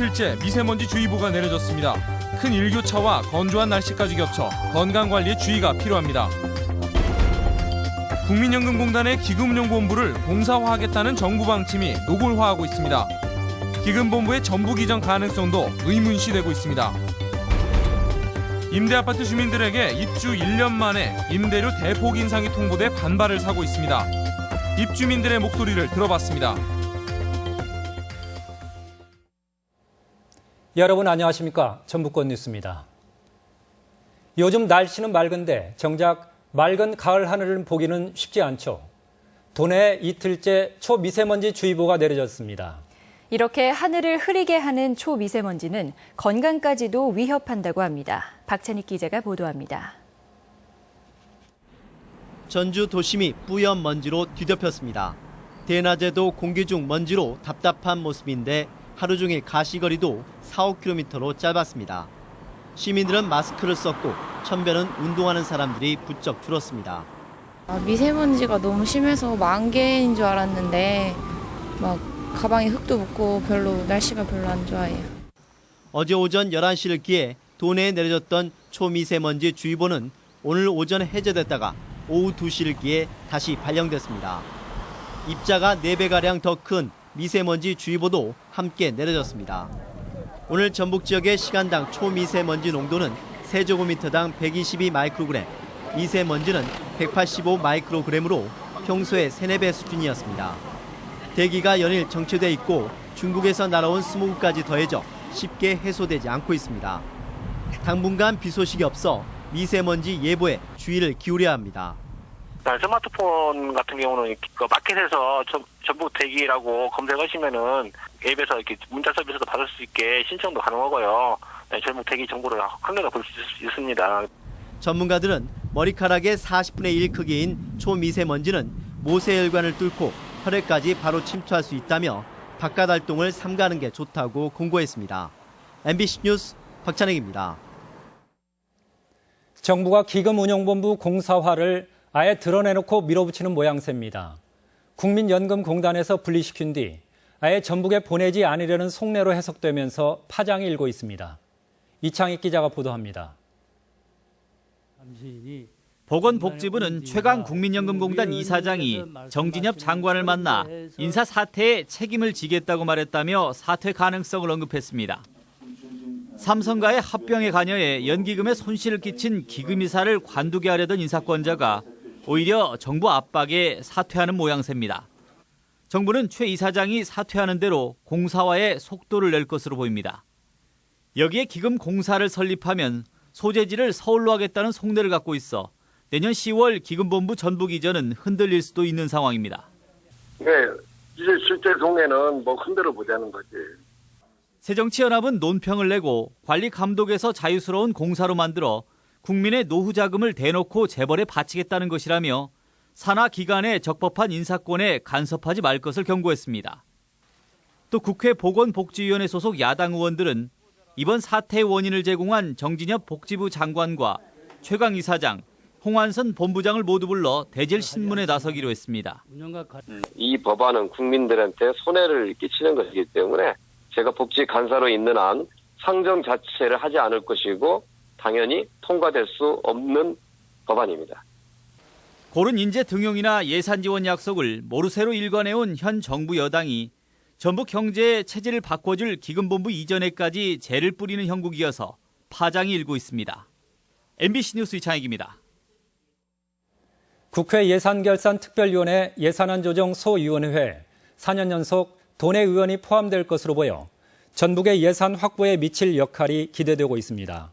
이틀째 미세먼지주의보가 내려졌습니다. 큰 일교차와 건조한 날씨까지 겹쳐 건강관리에 주의가 필요합니다. 국민연금공단의 기금운용본부를 공사화하겠다는 정부 방침이 노골화하고 있습니다. 기금본부의 전북 이전 가능성도 의문시되고 있습니다. 임대아파트 주민들에게 입주 1년 만에 임대료 대폭 인상이 통보돼 반발을 사고 있습니다. 입주민들의 목소리를 들어봤습니다. 여러분 안녕하십니까? 전북권 뉴스입니다. 요즘 날씨는 맑은데 정작 맑은 가을 하늘을 보기는 쉽지 않죠. 도내에 이틀째 초미세먼지 주의보가 내려졌습니다. 이렇게 하늘을 흐리게 하는 초미세먼지는 건강까지도 위협한다고 합니다. 박찬익 기자가 보도합니다. 전주 도심이 뿌연 먼지로 뒤덮였습니다. 대낮에도 공기 중 먼지로 답답한 모습인데 하루 종일 가시거리도 4-5km로 짧았습니다. 시민들은 마스크를 썼고 천변은 운동하는 사람들이 부쩍 줄었습니다. 미세먼지가 너무 심해서 만개인 줄 알았는데 가방에 흙도 묻고 날씨가 별로 안 좋아해요. 어제 오전 11시를 기해 도내에 내려졌던 초미세먼지 주의보는 오늘 오전 해제됐다가 오후 2시를 기해 다시 발령됐습니다. 입자가 4배가량 더 큰 미세먼지 주의보도 함께 내려졌습니다. 오늘 전북 지역의 시간당 초미세먼지 농도는 세제곱미터당 122 마이크로그램, 미세먼지는 185 마이크로그램으로 평소의 3-4배 수준이었습니다. 대기가 연일 정체돼 있고 중국에서 날아온 스모그까지 더해져 쉽게 해소되지 않고 있습니다. 당분간 비 소식이 없어 미세먼지 예보에 주의를 기울여야 합니다. 스마트폰 같은 경우는 마켓에서 전북 대기라고 검색하시면은 앱에서 이렇게 문자 서비스도 받을 수 있게 신청도 가능하고요. 전북 대기 정보를 한눈에 볼 수 있습니다. 전문가들은 머리카락의 40분의 1 크기인 초미세먼지는 모세혈관을 뚫고 혈액까지 바로 침투할 수 있다며 바깥 활동을 삼가는 게 좋다고 공고했습니다. MBC 뉴스 박찬익입니다. 정부가 기금운용본부 공사화를 아예 드러내놓고 밀어붙이는 모양새입니다. 국민연금공단에서 분리시킨 뒤 아예 전북에 보내지 않으려는 속내로 해석되면서 파장이 일고 있습니다. 이창익 기자가 보도합니다. 보건복지부는 최강 국민연금공단 이사장이 정진엽 장관을 만나 인사 사퇴에 책임을 지겠다고 말했다며 사퇴 가능성을 언급했습니다. 삼성과의 합병에 관여해 연기금에 손실을 끼친 기금이사를 관두게 하려던 인사권자가 오히려 정부 압박에 사퇴하는 모양새입니다. 정부는 최 이사장이 사퇴하는 대로 공사화에 속도를 낼 것으로 보입니다. 여기에 기금 공사를 설립하면 소재지를 서울로 하겠다는 속내를 갖고 있어 내년 10월 기금본부 전북 이전은 흔들릴 수도 있는 상황입니다. 네, 이제 실제 동네는 흔들어 보자는 거지. 새정치연합은 논평을 내고 관리 감독에서 자유스러운 공사로 만들어 국민의 노후 자금을 대놓고 재벌에 바치겠다는 것이라며 산하 기관의 적법한 인사권에 간섭하지 말 것을 경고했습니다. 또 국회 보건복지위원회 소속 야당 의원들은 이번 사태의 원인을 제공한 정진엽 복지부 장관과 최강 이사장, 홍한선 본부장을 모두 불러 대질 신문에 나서기로 했습니다. 이 법안은 국민들한테 손해를 끼치는 것이기 때문에 제가 복지 간사로 있는 한 상정 자체를 하지 않을 것이고 당연히 통과될 수 없는 법안입니다. 고른 인재 등용이나 예산 지원 약속을 모르쇠로 일관해온 현 정부 여당이 전북 경제의 체질을 바꿔줄 기금본부 이전에까지 재를 뿌리는 형국이어서 파장이 일고 있습니다. MBC 뉴스 이창익입니다. 국회 예산결산특별위원회 예산안 조정 소위원회 4년 연속 도내 의원이 포함될 것으로 보여 전북의 예산 확보에 미칠 역할이 기대되고 있습니다.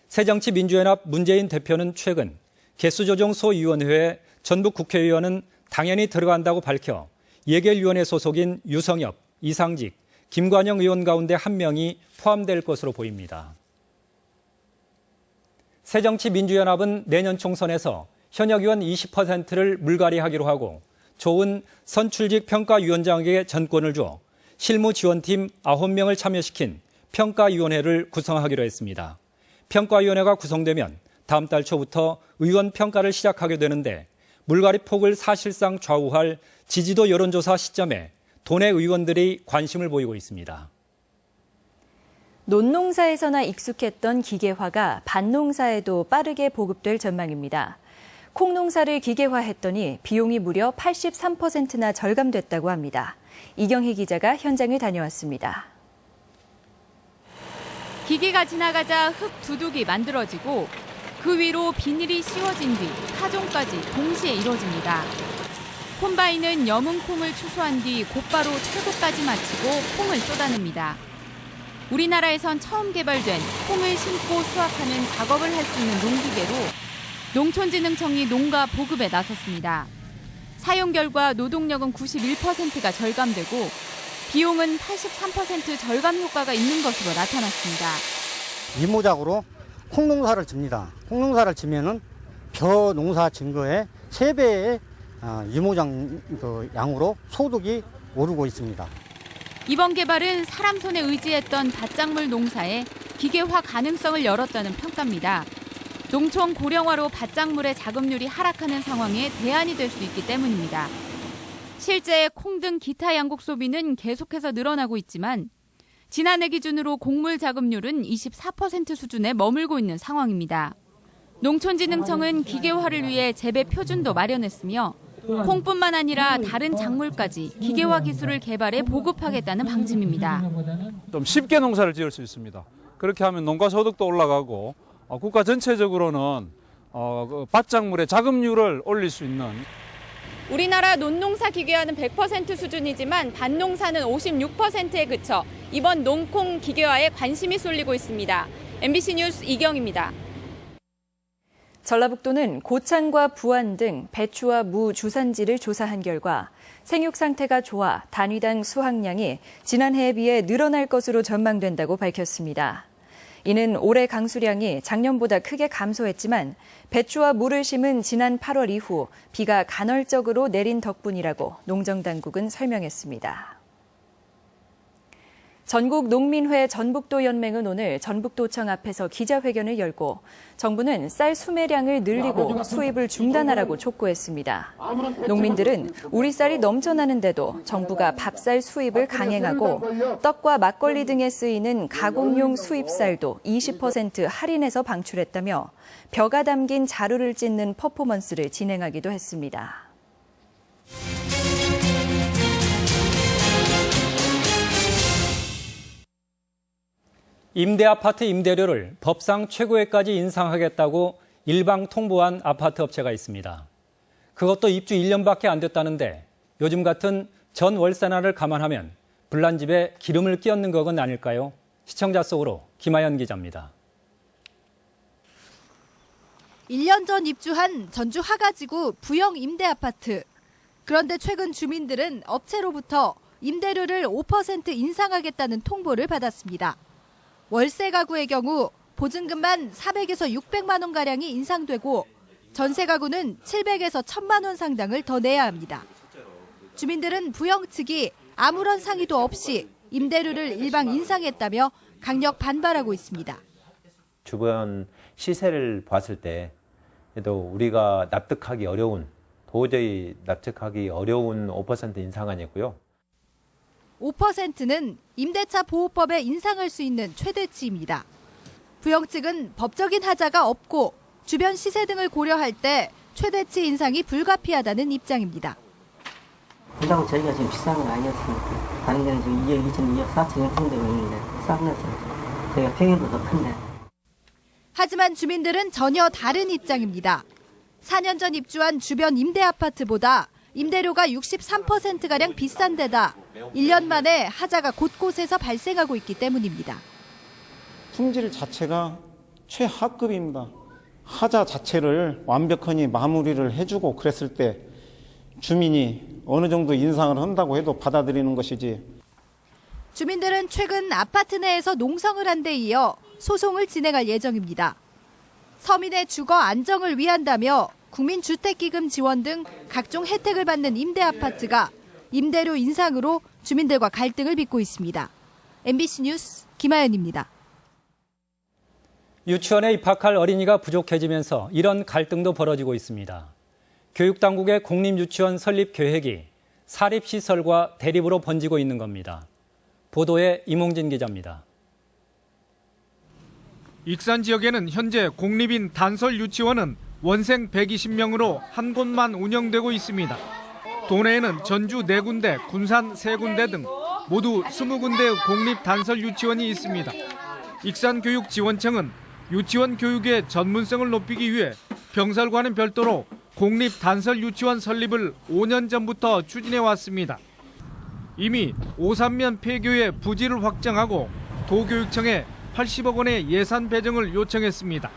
새정치민주연합 문재인 대표는 최근 개수조정소위원회에 전북 국회의원은 당연히 들어간다고 밝혀 예결위원회 소속인 유성엽, 이상직, 김관영 의원 가운데 한 명이 포함될 것으로 보입니다. 새정치민주연합은 내년 총선에서 현역 의원 20%를 물갈이하기로 하고 조은 선출직 평가위원장에게 전권을 줘 실무지원팀 9명을 참여시킨 평가위원회를 구성하기로 했습니다. 평가위원회가 구성되면 다음 달 초부터 의원 평가를 시작하게 되는데 물갈이 폭을 사실상 좌우할 지지도 여론조사 시점에 도내 의원들이 관심을 보이고 있습니다. 논농사에서나 익숙했던 기계화가 밭농사에도 빠르게 보급될 전망입니다. 콩농사를 기계화했더니 비용이 무려 83%나 절감됐다고 합니다. 이경희 기자가 현장을 다녀왔습니다. 기계가 지나가자 흙 두둑이 만들어지고 그 위로 비닐이 씌워진 뒤 파종까지 동시에 이루어집니다. 콤바인은 여문 콩을 추수한 뒤 곧바로 철거까지 마치고 콩을 쏟아냅니다. 우리나라에선 처음 개발된 콩을 심고 수확하는 작업을 할 수 있는 농기계로 농촌진흥청이 농가 보급에 나섰습니다. 사용 결과 노동력은 91%가 절감되고 비용은 83% 절감 효과가 있는 것으로 나타났습니다. 이모작으로 콩농사를 집니다. 콩농사를 지면은 벼 농사 진 거에 3배의 이모작 양으로 소득이 오르고 있습니다. 이번 개발은 사람 손에 의지했던 밭작물 농사에 기계화 가능성을 열었다는 평가입니다. 농촌 고령화로 밭작물의 자급률이 하락하는 상황에 대안이 될 수 있기 때문입니다. 실제 콩 등 기타 양곡 소비는 계속해서 늘어나고 있지만 지난해 기준으로 곡물 자급률은 24% 수준에 머물고 있는 상황입니다. 농촌진흥청은 기계화를 위해 재배 표준도 마련했으며 콩뿐만 아니라 다른 작물까지 기계화 기술을 개발해 보급하겠다는 방침입니다. 좀 쉽게 농사를 지을 수 있습니다. 그렇게 하면 농가 소득도 올라가고 국가 전체적으로는 밭작물의 자급률을 올릴 수 있는. 우리나라 논농사 기계화는 100% 수준이지만 밭농사는 56%에 그쳐 이번 농콩 기계화에 관심이 쏠리고 있습니다. MBC 뉴스 이경입니다. 전라북도는 고창과 부안 등 배추와 무 주산지를 조사한 결과 생육 상태가 좋아 단위당 수확량이 지난해에 비해 늘어날 것으로 전망된다고 밝혔습니다. 이는 올해 강수량이 작년보다 크게 감소했지만 배추와 무를 심은 지난 8월 이후 비가 간헐적으로 내린 덕분이라고 농정당국은 설명했습니다. 전국농민회 전북도연맹은 오늘 전북도청 앞에서 기자회견을 열고 정부는 쌀 수매량을 늘리고 수입을 중단하라고 촉구했습니다. 농민들은 우리 쌀이 넘쳐나는데도 정부가 밥쌀 수입을 강행하고 떡과 막걸리 등에 쓰이는 가공용 수입쌀도 20% 할인해서 방출했다며 벼가 담긴 자루를 찢는 퍼포먼스를 진행하기도 했습니다. 임대아파트 임대료를 법상 최고액까지 인상하겠다고 일방 통보한 아파트 업체가 있습니다. 그것도 입주 1년밖에 안 됐다는데 요즘 같은 전 월세난을 감안하면 불난집에 기름을 끼얹는 건 아닐까요? 시청자 속으로 김하연 기자입니다. 1년 전 입주한 전주 화가지구 부영 임대아파트. 그런데 최근 주민들은 업체로부터 임대료를 5% 인상하겠다는 통보를 받았습니다. 월세 가구의 경우 보증금만 400에서 600만 원가량이 인상되고 전세 가구는 700에서 1000만 원 상당을 더 내야 합니다. 주민들은 부영 측이 아무런 상의도 없이 임대료를 일방 인상했다며 강력 반발하고 있습니다. 주변 시세를 봤을 때 그래도 우리가 도저히 납득하기 어려운 5% 인상 아니고요. 5%는 임대차 보호법에 인상할 수 있는 최대치입니다. 부영 측은 법적인 하자가 없고 주변 시세 등을 고려할 때 최대치 인상이 불가피하다는 입장입니다. 그렇다고 저희가 지금 비싼 건 아니었으니까 다른 데는 지금 2억 2천, 2억 4천 평대가 있는데 싼 것은 저희가 평균도 더 큰데. 하지만 주민들은 전혀 다른 입장입니다. 4년 전 입주한 주변 임대아파트보다 임대료가 63%가량 비싼 데다 1년 만에 하자가 곳곳에서 발생하고 있기 때문입니다. 품질 자체가 최하급입니다. 하자 자체를 완벽하게 마무리를 해주고 그랬을 때 주민이 어느 정도 인상을 한다고 해도 받아들이는 것이지. 주민들은 최근 아파트 내에서 농성을 한 데 이어 소송을 진행할 예정입니다. 서민의 주거 안정을 위한다며 국민주택기금 지원 등 각종 혜택을 받는 임대아파트가 임대료 인상으로 주민들과 갈등을 빚고 있습니다. MBC 뉴스 김하연입니다. 유치원에 입학할 어린이가 부족해지면서 이런 갈등도 벌어지고 있습니다. 교육당국의 공립유치원 설립 계획이 사립시설과 대립으로 번지고 있는 겁니다. 보도에 이몽진 기자입니다. 익산 지역에는 현재 공립인 단설 유치원은 원생 120명으로 한 곳만 운영되고 있습니다. 도내에는 전주 4군데, 군산 3군데 등 모두 20군데의 공립 단설 유치원이 있습니다. 익산교육지원청은 유치원 교육의 전문성을 높이기 위해 병설과는 별도로 공립 단설 유치원 설립을 5년 전부터 추진해 왔습니다. 이미 오산면 폐교의 부지를 확정하고 도교육청에 80억 원의 예산 배정을 요청했습니다.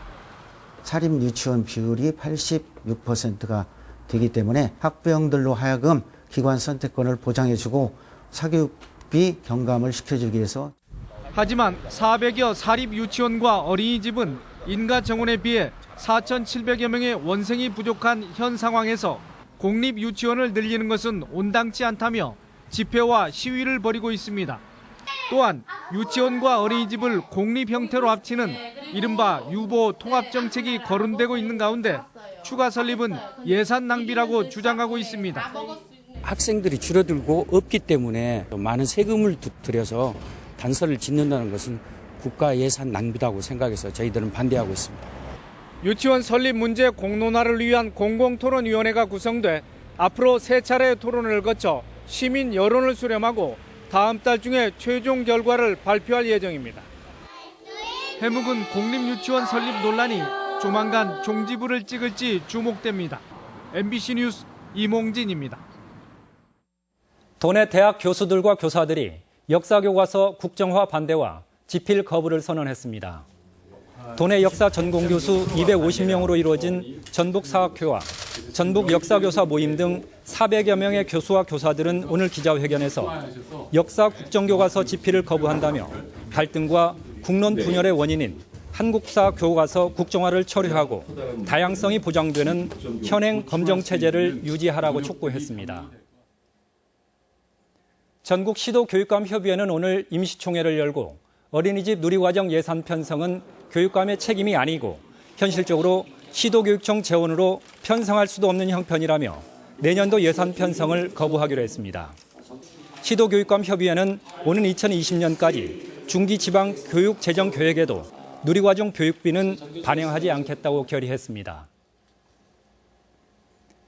사립 유치원 비율이 86%가 되기 때문에 학부형들로 하여금 기관 선택권을 보장해주고 사교육비 경감을 시켜주기 위해서. 하지만 400여 사립 유치원과 어린이집은 인가 정원에 비해 4,700여 명의 원생이 부족한 현 상황에서 공립 유치원을 늘리는 것은 온당치 않다며 집회와 시위를 벌이고 있습니다. 또한 유치원과 어린이집을 공립 형태로 합치는 이른바 유보 통합 정책이 거론되고 있는 가운데 추가 설립은 예산 낭비라고 주장하고 있습니다. 학생들이 줄어들고 없기 때문에 많은 세금을 들여서 단설을 짓는다는 것은 국가 예산 낭비라고 생각해서 저희들은 반대하고 있습니다. 유치원 설립 문제 공론화를 위한 공공토론위원회가 구성돼 앞으로 3차례 토론을 거쳐 시민 여론을 수렴하고 다음 달 중에 최종 결과를 발표할 예정입니다. 해묵은 공립유치원 설립 논란이 조만간 종지부를 찍을지 주목됩니다. MBC 뉴스 이몽진입니다. 도내 대학 교수들과 교사들이 역사교과서 국정화 반대와 집필 거부를 선언했습니다. 도내 역사 전공 교수 250명으로 이루어진 전북사학회와 전북 역사교사 모임 등 400여 명의 교수와 교사들은 오늘 기자회견에서 역사 국정교과서 집필을 거부한다며 갈등과 국론 분열의 원인인 한국사 교과서 국정화를 처리하고 다양성이 보장되는 현행 검정체제를 유지하라고 촉구했습니다. 전국 시도교육감협의회는 오늘 임시총회를 열고 어린이집 누리과정 예산 편성은 교육감의 책임이 아니고 현실적으로 시도교육청 재원으로 편성할 수도 없는 형편이라며 내년도 예산 편성을 거부하기로 했습니다. 시도교육감협의회는 오는 2020년까지 중기지방교육재정계획에도 누리과정 교육비는 반영하지 않겠다고 결의했습니다.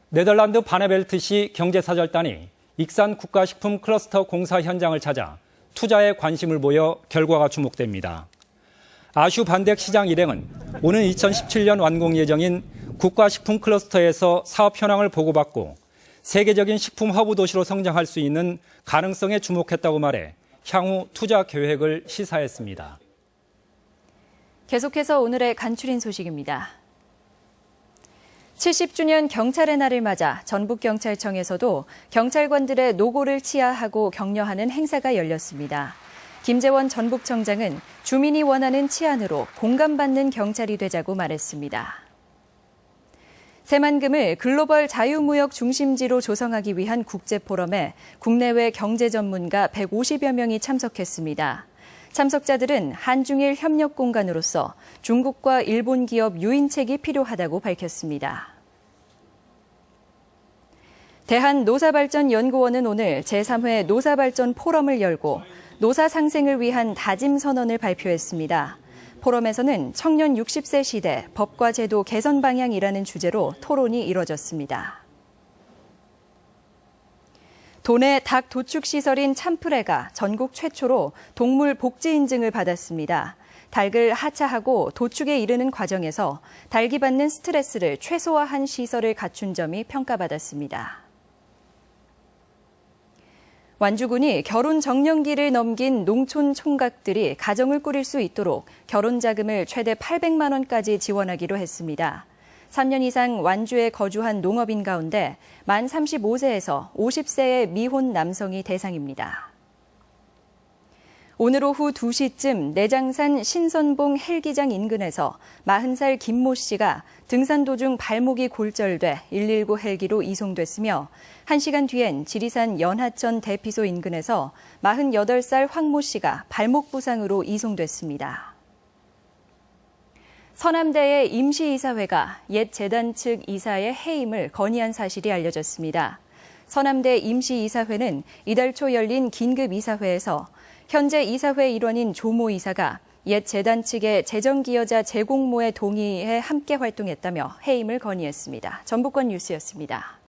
네덜란드 바네벨트시 경제사절단이 익산 국가식품 클러스터 공사 현장을 찾아 투자에 관심을 보여 결과가 주목됩니다. 아슈 반덱 시장 일행은 오는 2017년 완공 예정인 국가식품 클러스터에서 사업 현황을 보고받고 세계적인 식품 허브 도시로 성장할 수 있는 가능성에 주목했다고 말해 향후 투자 계획을 시사했습니다. 계속해서 오늘의 간추린 소식입니다. 70주년 경찰의 날을 맞아 전북경찰청에서도 경찰관들의 노고를 치하하고 격려하는 행사가 열렸습니다. 김재원 전북청장은 주민이 원하는 치안으로 공감받는 경찰이 되자고 말했습니다. 새만금을 글로벌 자유무역 중심지로 조성하기 위한 국제포럼에 국내외 경제 전문가 150여 명이 참석했습니다. 참석자들은 한중일 협력 공간으로서 중국과 일본 기업 유인책이 필요하다고 밝혔습니다. 대한노사발전연구원은 오늘 제3회 노사발전 포럼을 열고 노사 상생을 위한 다짐 선언을 발표했습니다. 포럼에서는 청년 60세 시대 법과 제도 개선 방향이라는 주제로 토론이 이뤄졌습니다. 도내 닭 도축 시설인 참프레가 전국 최초로 동물 복지 인증을 받았습니다. 닭을 하차하고 도축에 이르는 과정에서 닭이 받는 스트레스를 최소화한 시설을 갖춘 점이 평가받았습니다. 완주군이 결혼 정년기를 넘긴 농촌 총각들이 가정을 꾸릴 수 있도록 결혼 자금을 최대 800만 원까지 지원하기로 했습니다. 3년 이상 완주에 거주한 농업인 가운데 만 35세에서 50세의 미혼 남성이 대상입니다. 오늘 오후 2시쯤 내장산 신선봉 헬기장 인근에서 40살 김모 씨가 등산 도중 발목이 골절돼 119 헬기로 이송됐으며 1시간 뒤엔 지리산 연하천 대피소 인근에서 48살 황모 씨가 발목 부상으로 이송됐습니다. 서남대의 임시이사회가 옛 재단 측 이사의 해임을 건의한 사실이 알려졌습니다. 서남대 임시이사회는 이달 초 열린 긴급 이사회에서 현재 이사회 일원인 조모 이사가 옛 재단 측의 재정기여자 재공모에 동의해 함께 활동했다며 해임을 건의했습니다. 전북권 뉴스였습니다.